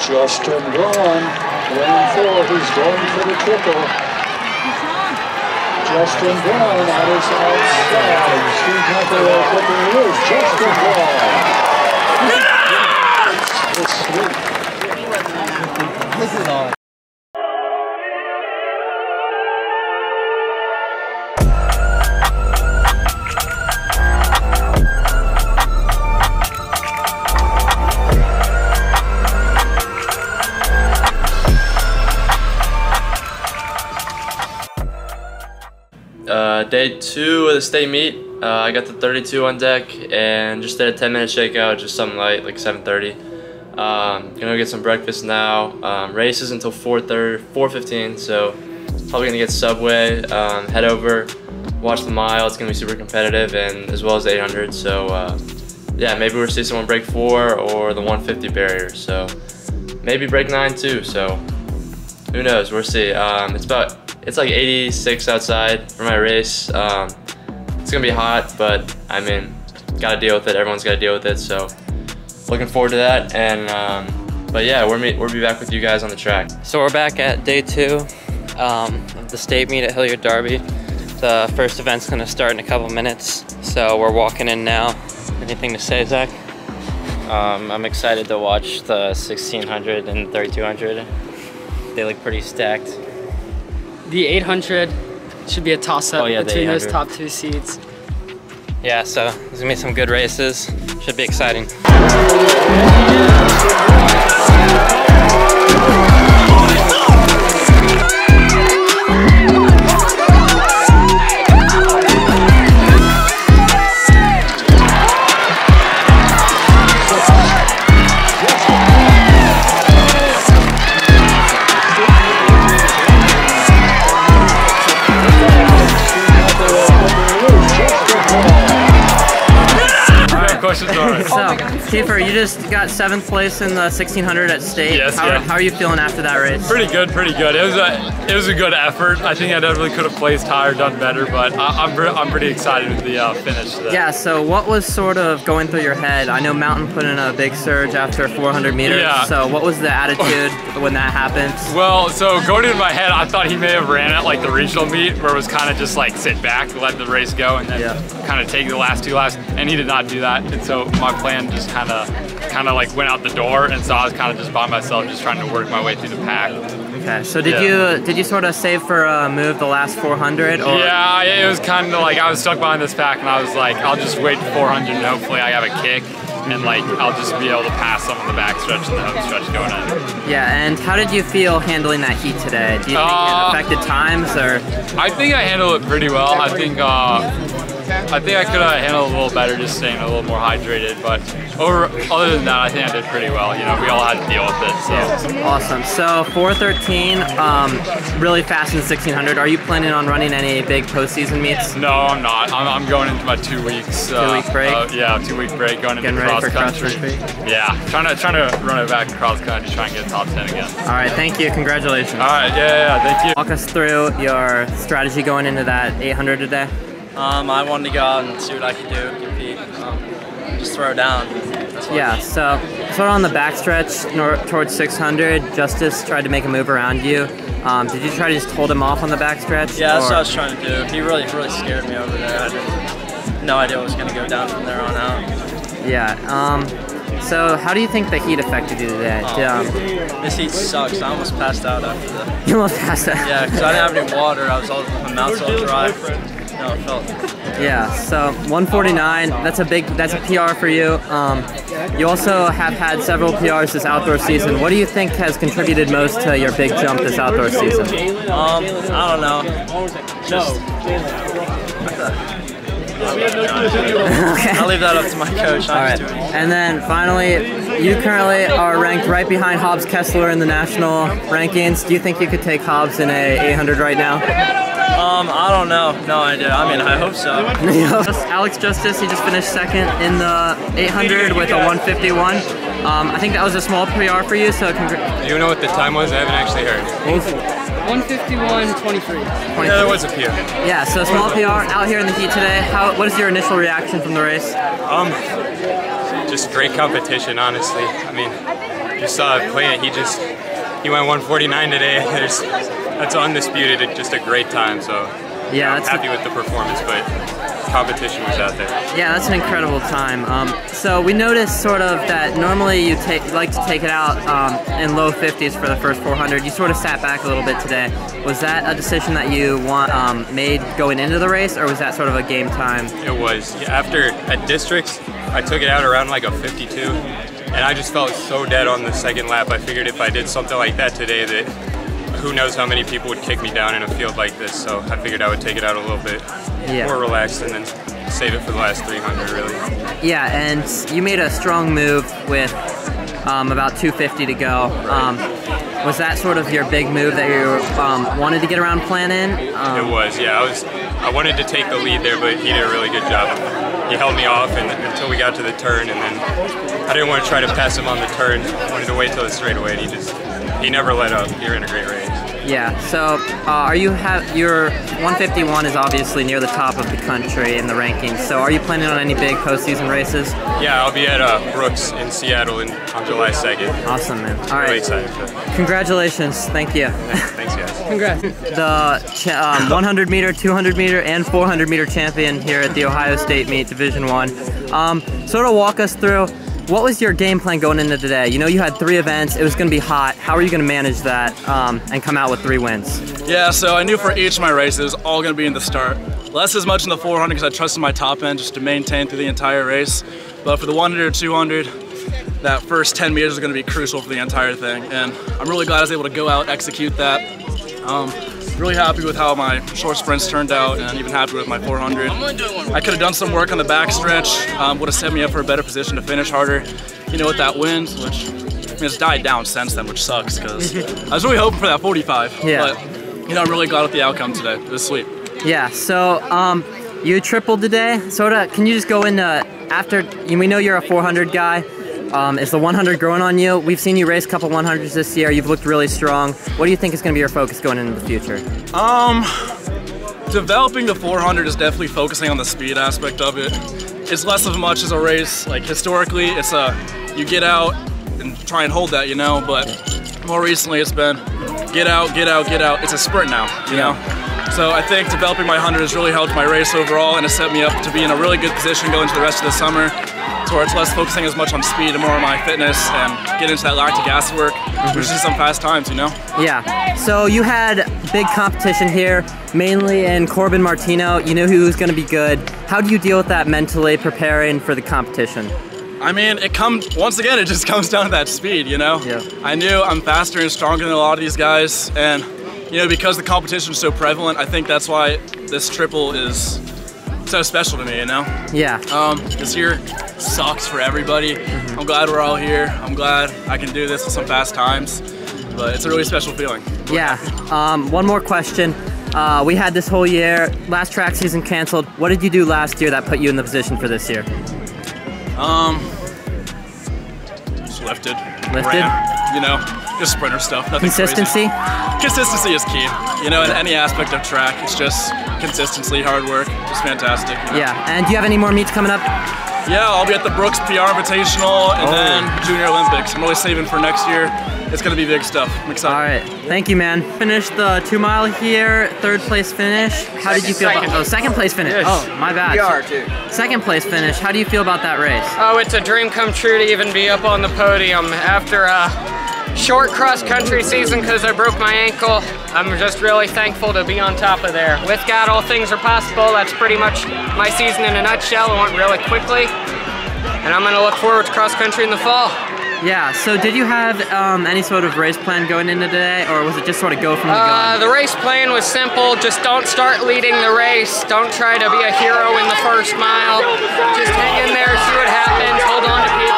Justin Braun, lane 4, he's going for the triple. Justin Braun on his outside. Steve McElroy flipping the roof. Justin Braun. It's sweet. This is all. Day 2 of the state meet, I got the 32 on deck and just did a 10-minute shakeout, just something light, like 7:30. Gonna go get some breakfast now. Races until 4:15, so probably gonna get Subway, head over, watch the mile. It's gonna be super competitive, and as well as the 800. So yeah, maybe we'll see someone break 4 or the 150 barrier. So maybe break 9 too. So who knows? We'll see. It's like 86 outside for my race. It's gonna be hot, but I mean, gotta deal with it. Everyone's gotta deal with it. So looking forward to that. And but yeah, we'll be back with you guys on the track. So we're back at day 2 of the state meet at Hilliard Derby. The first event's gonna start in a couple minutes, so we're walking in now. Anything to say, Zach? I'm excited to watch the 1600 and 3200. They look pretty stacked. The 800 should be a toss-up between those top 2 seeds. Yeah, so there's gonna be some good races. Should be exciting. So, Kiefer, you just got 7th place in the 1600 at state. Yes, how are you feeling after that race? Pretty good, pretty good. It was a good effort. I think I definitely could have placed higher, done better, but I'm pretty excited with the finish today. Yeah, so what was sort of going through your head? I know Mountain put in a big surge after 400 meters, yeah. So what was the attitude when that happened? Well, so going into my head, I thought he may have ran at like the regional meet where it was kind of just like sit back, let the race go, and then kind of take the last 2 laps, and he did not do that. And so my plan just kind of like went out the door, and so I was kind of just by myself, just trying to work my way through the pack. Okay, so did you sort of save for a move the last 400? Or? Yeah, it was kind of like I was stuck behind this pack, and I was like, I'll just wait for 400, and hopefully I have a kick, and like I'll just be able to pass some of the back stretch and the home stretch going in. Yeah, and how did you feel handling that heat today? Do you think it affected times, or? I think I handled it pretty well. I think I could have handled it a little better, just staying a little more hydrated. But other than that, I think I did pretty well. You know, we all had to deal with it. So awesome. So 4:13, really fast in the 1600. Are you planning on running any big postseason meets? No, I'm not. I'm going into my 2 weeks. 2 week break. Yeah, 2 week break going into cross country. Yeah, trying to run it back across country, try and get top 10 again. All right, thank you. Congratulations. All right, yeah, thank you. Walk us through your strategy going into that 800 today. I wanted to go out and see what I could do, compete, just throw down. Yeah, so sort of on the backstretch towards 600, Justus tried to make a move around you. Did you try to just hold him off on the backstretch? Yeah, that's what I was trying to do. He really scared me over there. I had no idea what was going to go down from there on out. Yeah, so how do you think the heat affected you today? This heat sucks. I almost passed out after that. You almost passed out? Yeah, because I didn't have any water. My mouth's all dry. No, it felt. Yeah, so 149, that's a PR for you. You also have had several PRs this outdoor season. What do you think has contributed most to your big jump this outdoor season? I don't know. Just, okay. I'll leave that up to my coach. All right. And then finally, you currently are ranked right behind Hobbs Kessler in the national rankings. Do you think you could take Hobbs in a 800 right now? I don't know. No idea. I mean, I hope so. Alex Justus, he just finished 2nd in the 800 with a 151. I think that was a small PR for you, so Do you know what the time was? I haven't actually heard. 151.23. Yeah, there was a PR. Yeah, so small PR out here in the heat today. What is your initial reaction from the race? Just great competition, honestly. I mean, you saw Plant, he went 149 today. That's undisputed, just a great time. So yeah, I'm happy with the performance, but competition was out there. Yeah, that's an incredible time. So we noticed sort of that normally you like to take it out in low 50s for the first 400. You sort of sat back a little bit today. Was that a decision that you made going into the race, or was that sort of a game time? It was. At districts, I took it out around like a 52, and I just felt so dead on the second lap. I figured if I did something like that today, that who knows how many people would kick me down in a field like this. So I figured I would take it out a little bit more relaxed and then save it for the last 300, really. Yeah, and you made a strong move with about 250 to go. Was that sort of your big move that you wanted to get around Plant in? It was, yeah. I wanted to take the lead there, but he did a really good job. He held me off until we got to the turn, and then I didn't want to try to pass him on the turn. I wanted to wait till the straightaway, and he never let up. He ran a great race. Yeah, so your 151 is obviously near the top of the country in the rankings, so are you planning on any big postseason races? Yeah, I'll be at Brooks in Seattle on July 2nd. Awesome, man. All right. Really excited for that. Congratulations. Thank you. Thanks, guys. Congrats. The 100 meter, 200 meter, and 400 meter champion here at the Ohio State Meet Division 1. Sort of walk us through, what was your game plan going into today? You know, you had 3 events, it was going to be hot. How are you going to manage that and come out with 3 wins? Yeah, so I knew for each of my races, all going to be in the start. Less as much in the 400 because I trusted my top end just to maintain through the entire race. But for the 100 or 200, that first 10 meters is going to be crucial for the entire thing. And I'm really glad I was able to go out, execute that. Really happy with how my short sprints turned out, and even happy with my 400. I could have done some work on the backstretch, would have set me up for a better position to finish harder, you know, with that wind, which it's died down since then, which sucks because I was really hoping for that 45. Yeah. But, you know, I'm really glad with the outcome today. It was sweet. Yeah, so you tripled today. Can you just go into, we know you're a 400 guy. Is the 100 growing on you? We've seen you race a couple 100s this year. You've looked really strong. What do you think is going to be your focus going into the future? Developing the 400 is definitely focusing on the speed aspect of it. It's less of much as a race. Like historically, it's you get out and try and hold that, you know, but more recently it's been get out, get out, get out. It's a sprint now, you know? So I think developing my 100 has really helped my race overall, and has set me up to be in a really good position going into the rest of the summer, to where it's less focusing as much on speed and more on my fitness and get into that lactic acid work, which is some fast times, you know? Yeah, so you had big competition here, mainly in Corbin Martino. You knew who was going to be good. How do you deal with that mentally, preparing for the competition? I mean, once again, it just comes down to that speed, you know? Yeah. I knew I'm faster and stronger than a lot of these guys, and you know, because the competition is so prevalent, I think that's why this triple is so special to me, you know? Yeah. This year sucks for everybody. I'm glad we're all here. I'm glad I can do this with some fast times, but it's a really special feeling. Yeah. One more question. We had this whole year, last track season canceled. What did you do last year that put you in the position for this year? Just lifted. Lifted? Ran, you know, just sprinter stuff. Nothing Consistency? Crazy. Consistency is key. You know, in any aspect of track, it's just consistency, hard work, just fantastic. You know? Yeah, and do you have any more meets coming up? Yeah, I'll be at the Brooks PR Invitational and then Junior Olympics. I'm really saving for next year. It's gonna be big stuff. I'm excited. All right, thank you, man. Finished the 2 mile here, 3rd place finish. How did you feel about, 2nd place finish? Yes. Oh, my bad. PR too. 2nd place finish. How do you feel about that race? Oh, it's a dream come true to even be up on the podium after a short cross-country season because I broke my ankle. I'm just really thankful to be on top of there. With God, all things are possible. That's pretty much my season in a nutshell. It went really quickly, and I'm gonna look forward to cross-country in the fall. Yeah, so did you have any sort of race plan going into today, or was it just sort of go from the gun? The race plan was simple. Just don't start leading the race. Don't try to be a hero in the first mile. Just hang in there, see what happens, hold on to people.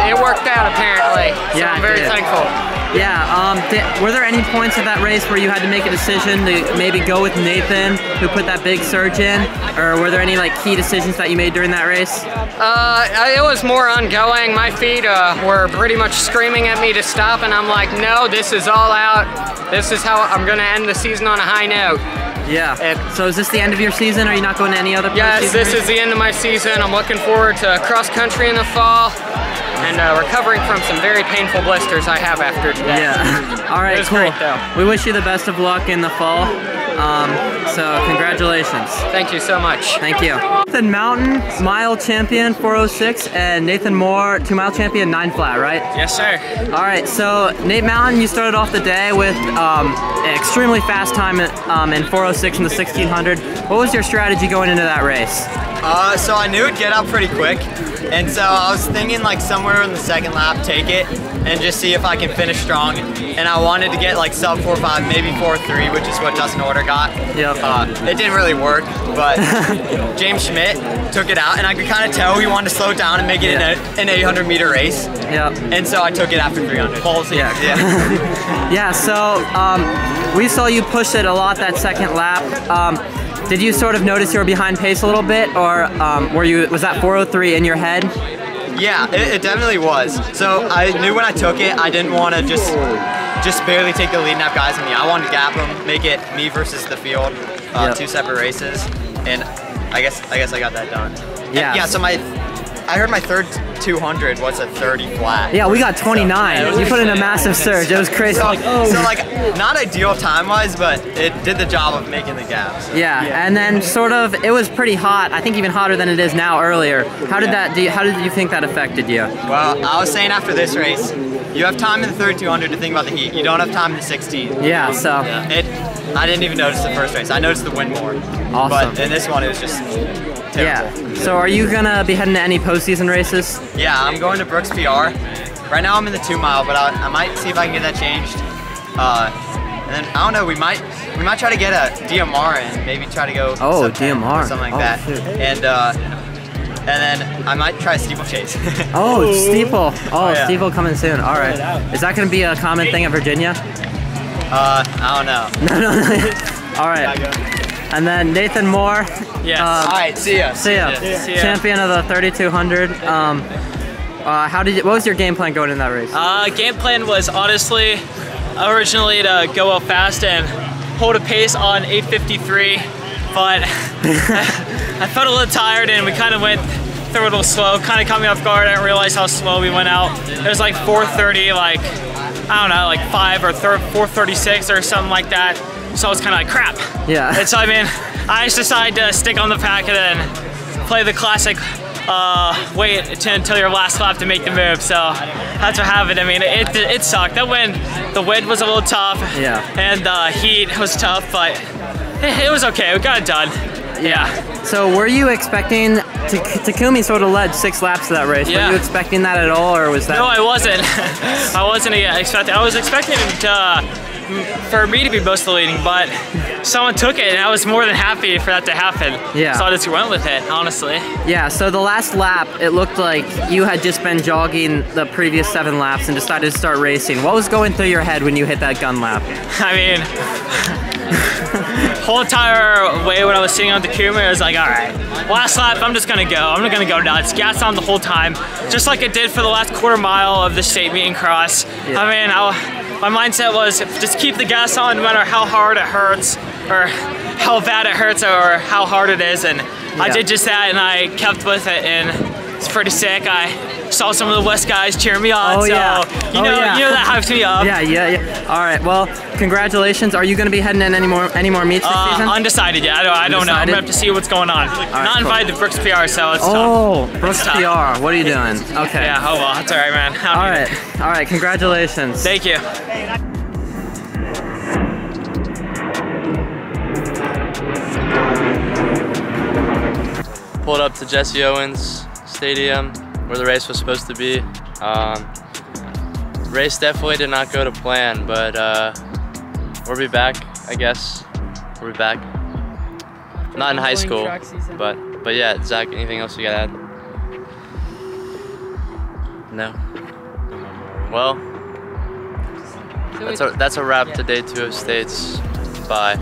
It worked out apparently, so yeah, I'm very thankful. Yeah, were there any points of that race where you had to make a decision to maybe go with Nathan, who put that big surge in? Or were there any like key decisions that you made during that race? It was more ongoing. My feet were pretty much screaming at me to stop, and I'm like, no, this is all out. This is how I'm gonna end the season on a high note. Yeah. So is this the end of your season? Are you not going to any other? Yes, this is the end of my season. I'm looking forward to cross country in the fall. and recovering from some very painful blisters I have after today. Yeah. All right, It was cool. great, though. We wish you the best of luck in the fall. So congratulations. Thank you so much. Thank you. Nathan Mountain, mile champion, 406, and Nathan Moore, 2-mile champion, 9 flat, right? Yes, sir. All right, so Nate Mountain, you started off the day with an extremely fast time in 406 in the 1600. What was your strategy going into that race? So I knew it'd get up pretty quick, and so I was thinking like somewhere in the second lap, take it, and just see if I can finish strong. And I wanted to get like sub 4.5, maybe 4.3, which is what Justin Order got. Yep. It didn't really work, but James Schmidt took it out, and I could kind of tell he wanted to slow down and make it an 800-meter race. Yep. And so I took it after 300. Ballsy. Yeah. Yeah. So we saw you push it a lot that second lap. Did you sort of notice you were behind pace a little bit, or was that 403 in your head? Yeah, it definitely was. So I knew when I took it, I didn't want to just barely take the lead and have guys on me. I wanted to gap them, make it me versus the field, 2 separate races, and I guess I got that done. Yeah. Yeah. So I heard my third 200 was a 30 flat. Yeah, we got 29. So, you put in a massive surge. It was crazy. So like, not ideal time-wise, but it did the job of making the gaps. Yeah, and then sort of, it was pretty hot. I think even hotter than it is now earlier. How did you think that affected you? Well, I was saying after this race, you have time in the third 200 to think about the heat. You don't have time in the 16. Yeah, so. I didn't even notice the first race. I noticed the wind more. Awesome. But in this one, it was just terrible. Yeah. So are you gonna be heading to any postseason races? Yeah, I'm going to Brooks PR. Right now I'm in the 2-mile, but I might see if I can get that changed. And then I don't know, we might try to get a DMR and maybe try to go DMR or something like that. Shoot. And then I might try a steeplechase. Oh, steeple. Oh, yeah. Steeple coming soon. All right. Is that gonna be a common thing in Virginia? I don't know. No. All right. And then Nathan Moore. Yes. All right, see ya. See ya. Champion of the 3200. What was your game plan going in that race? Game plan was honestly originally to go up fast and hold a pace on 8:53, but I felt a little tired and we kind of went through a little slow. Kind of caught me off guard. I didn't realize how slow we went out. It was like 4:30, like I don't know, like 4:36 or something like that. So I was kind of like, crap. Yeah. And so I mean, I just decided to stick on the pack and then play the classic wait until your last lap to make the move. So that's what happened. I mean, it sucked. The wind was a little tough. Yeah. And the heat was tough, but it was okay. We got it done. Yeah. So were you expecting, Takumi sort of led 6 laps to that race. Yeah. Were you expecting that at all, or was that? No, I wasn't. I wasn't expecting. I was expecting for me to be most of the leading, but someone took it, and I was more than happy for that to happen. Yeah. So I just went with it, honestly. Yeah, so the last lap, it looked like you had just been jogging the previous 7 laps and decided to start racing. What was going through your head when you hit that gun lap? I mean, whole entire way when I was sitting on the Takumi, I was like, all right, last lap, I'm just gonna go. I'm gonna go nuts. Gas on the whole time, just like it did for the last quarter mile of the state meet and cross. Yeah. I mean, my mindset was just keep the gas on no matter how hard it hurts or how bad it hurts or how hard it is. And I did just that, and I kept with it, and it's pretty sick. I saw some of the West guys cheer me on, Oh, so yeah. you know that hyped me up. Yeah. All right, well, congratulations. Are you going to be heading in any more meets this season? Undecided yet. I don't know. I'm gonna have to see what's going on. Not invited to Brooks PR, so it's tough. Oh, Brooks PR. What are you doing? Okay. Yeah. Oh well. That's all right, man. All right. Congratulations. Thank you. Pulled up to Jesse Owens Stadium where the race was supposed to be. Race definitely did not go to plan, but we'll be back, I guess. We'll be back. Not in high school, but yeah, Zach, anything else you gotta add? No? Well, that's a wrap to day 2 of States. Bye.